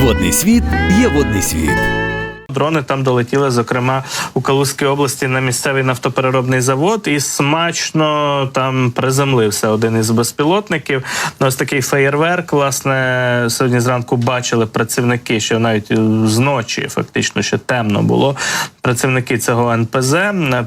Водний світ є водний світ. Дрони там долетіли, зокрема, у Калузькій області на місцевий нафтопереробний завод і смачно там приземлився один із безпілотників. Ось такий феєрверк, власне, сьогодні зранку бачили працівники, що навіть зночі, фактично, ще темно було, працівники цього НПЗ,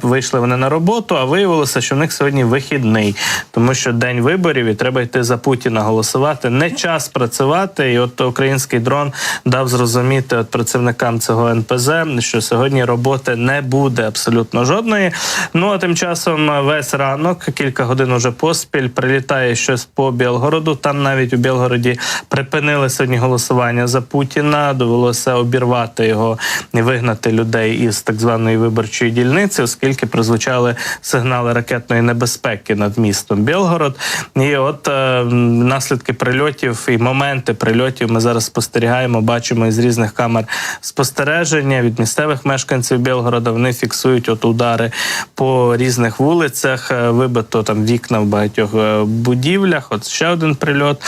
вийшли вони на роботу, а виявилося, що в них сьогодні вихідний, тому що день виборів і треба йти за Путіна голосувати. Не час працювати, і от український дрон дав зрозуміти от працівникам цього НПЗ, що сьогодні роботи не буде абсолютно жодної. Ну, а тим часом весь ранок, кілька годин уже поспіль, прилітає щось по Білгороду. Там навіть у Білгороді припинили сьогодні голосування за Путіна. Довелося обірвати його і вигнати людей із так званої виборчої дільниці, оскільки прозвучали сигнали ракетної небезпеки над містом Білгород. І от наслідки прильотів і моменти прильотів ми зараз спостерігаємо, бачимо із різних камер спостереження від місцевих мешканців Білгорода. Вони фіксують от удари по різних вулицях, вибито там вікна в багатьох будівлях. От ще один прильот,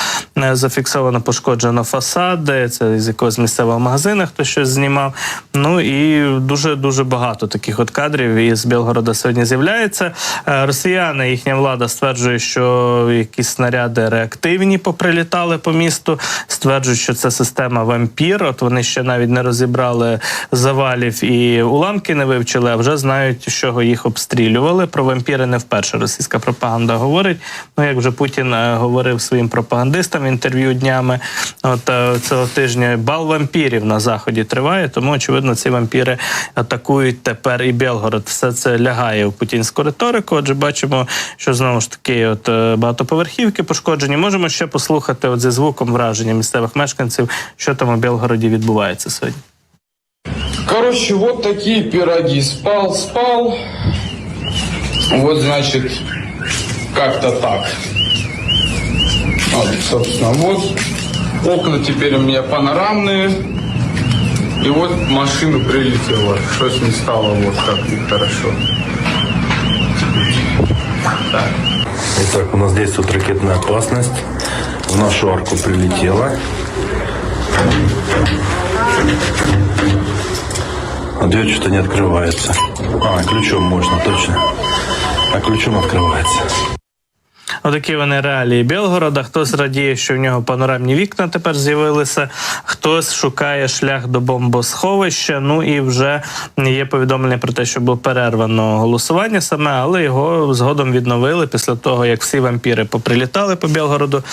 зафіксовано, пошкоджено фасади, це з якогось місцевого магазину хтось щось знімав. Ну і дуже багато таких от кадрів із Білгорода сьогодні з'являється. Росіяни, їхня влада стверджує, що якісь снаряди реактивні поприлітали по місту, стверджують, що це система «Вампір». От вони ще навіть не розібрали завалів і уламки не вивчили, а вже знають, з чого їх обстрілювали. Про вампіри не вперше російська пропаганда говорить. Ну, як вже Путін говорив своїм пропагандистам в інтерв'ю днями, от цього тижня бал вампірів на Заході триває, тому, очевидно, ці вампіри атакують тепер і Білгород. Все це лягає в путінську риторику. Отже, бачимо, що знову ж таки от багатоповерхівки пошкоджені. Можемо ще послухати от зі звуком враження місцевих мешканців, що там у Білгороді відбувається сьогодні. Короче, вот такие пироги. Спал. Вот, значит, как-то так. Вот, собственно, вот. Окна теперь у меня панорамные. И вот машина прилетела. Что-то не стало вот так нехорошо. Так. Итак, у нас действует ракетная опасность. В нашу арку прилетела. А дверь что-то не открывается. Ключом можно, точно. А ключом открывается. Отакі вони реалії Білгорода. Хтось радіє, що в нього панорамні вікна тепер з'явилися, хтось шукає шлях до бомбосховища. Ну і вже є повідомлення про те, що було перервано голосування саме, але його згодом відновили після того, як всі вампіри поприлітали по Білгороду.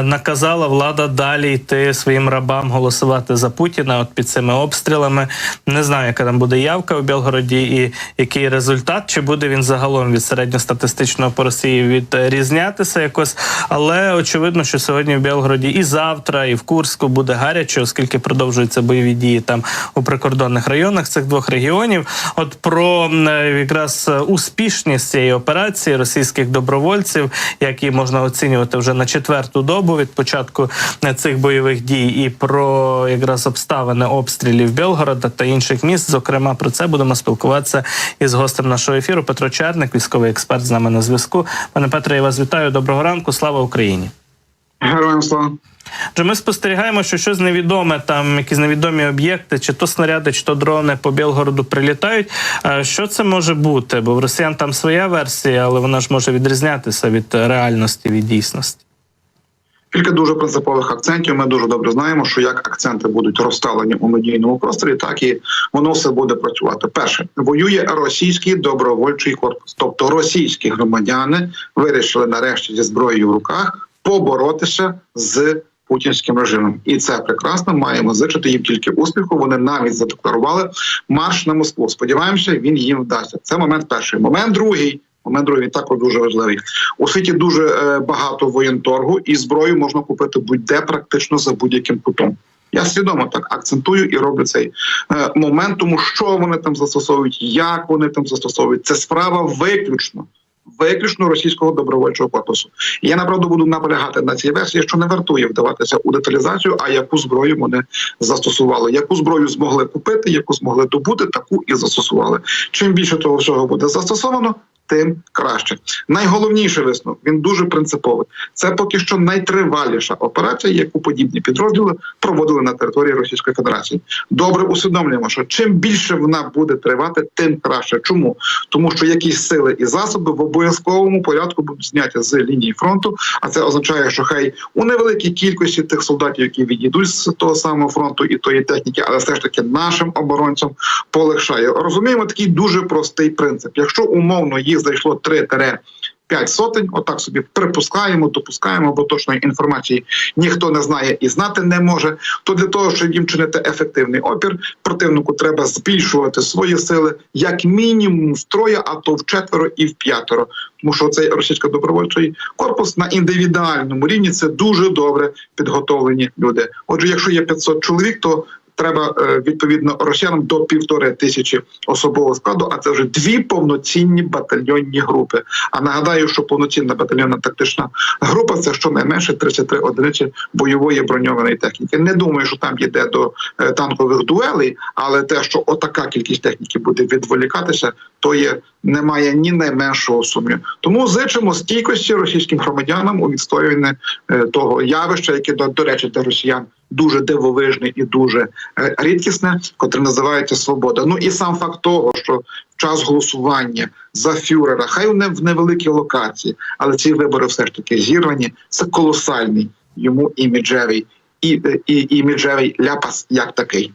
Наказала влада далі йти своїм рабам голосувати за Путіна от під цими обстрілами. Не знаю, яка там буде явка у Білгороді і який результат, чи буде він загалом від середньостатистичного по Росії відрізнятися якось, але очевидно, що сьогодні в Білгороді і завтра, і в Курську буде гаряче, оскільки продовжуються бойові дії там у прикордонних районах цих двох регіонів. От про якраз успішність цієї операції російських добровольців, які можна оцінювати вже на 4-ту добу від початку цих бойових дій, і про якраз обставини обстрілів Білгорода та інших міст, зокрема, про це будемо спілкуватися із гостем нашого ефіру. Петро Черник, військовий експерт, з нами на зв'язку. Пане Петре, я вас вітаю. Доброго ранку. Слава Україні. Героям слава. Ми спостерігаємо, що щось невідоме, там якісь невідомі об'єкти, чи то снаряди, чи то дрони по Білгороду прилітають. Що це може бути? Бо в росіян там своя версія, але вона ж може відрізнятися від реальності, від дійсності. Кілька дуже принципових акцентів. Ми дуже добре знаємо, що як акценти будуть розставлені у медійному просторі, так і воно все буде працювати. Перше, воює російський добровольчий корпус. Тобто російські громадяни вирішили нарешті зі зброєю в руках поборотися з путінським режимом. І це прекрасно, маємо зичити їм тільки успіху. Вони навіть задекларували марш на Москву. Сподіваємося, він їм вдасться. Це момент перший. Момент другий також дуже важливий. У світі дуже багато воєнторгу, і зброю можна купити будь-де практично за будь-яким кутом. Я свідомо так акцентую і роблю цей момент, тому що вони там застосовують, як вони там застосовують. Це справа виключно російського добровольчого корпусу. І я, направду, буду наполягати на цій версії, що не вартує вдаватися у деталізацію, а яку зброю вони застосували. Яку зброю змогли купити, яку змогли добути, таку і застосували. Чим більше того всього буде застосовано, тим краще. Найголовніший висновок, він дуже принциповий. Це поки що найтриваліша операція, яку подібні підрозділи проводили на території Російської Федерації. Добре усвідомлюємо, що чим більше вона буде тривати, тим краще. Чому? Тому що якісь сили і засоби в обов'язковому порядку будуть зняті з лінії фронту, а це означає, що хай у невеликій кількості тих солдатів, які відійдуть з того самого фронту і тої техніки, але все ж таки нашим оборонцям полегшає. Розуміємо такий дуже простий принцип. Якщо умовно їх зайшло 3-5 сотень, отак собі припускаємо, допускаємо, бо точної інформації ніхто не знає і знати не може, то для того, щоб їм чинити ефективний опір, противнику треба збільшувати свої сили як мінімум втроє, а то вчетверо і вп'ятеро. Тому що цей російський добровольчий корпус на індивідуальному рівні – це дуже добре підготовлені люди. Отже, якщо є 500 чоловік, то треба, відповідно, росіянам до 1500 особового складу, а це вже 2 повноцінні батальйонні групи. А нагадаю, що повноцінна батальйонна тактична група – це щонайменше 33 одиниці бойової броньованої техніки. Не думаю, що там йде до танкових дуелей, але те, що отака кількість техніки буде відволікатися, то немає ні найменшого сумніву. Тому зичимо стійкості російським громадянам у відстоюванні того явища, яке, до речі, для росіян дуже дивовижне і дуже рідкісне, котре називається свобода. Ну і сам факт того, що в час голосування за фюрера, хай в невеликій локації, але ці вибори все ж таки зірвані, це колосальний йому іміджевий ляпас як такий.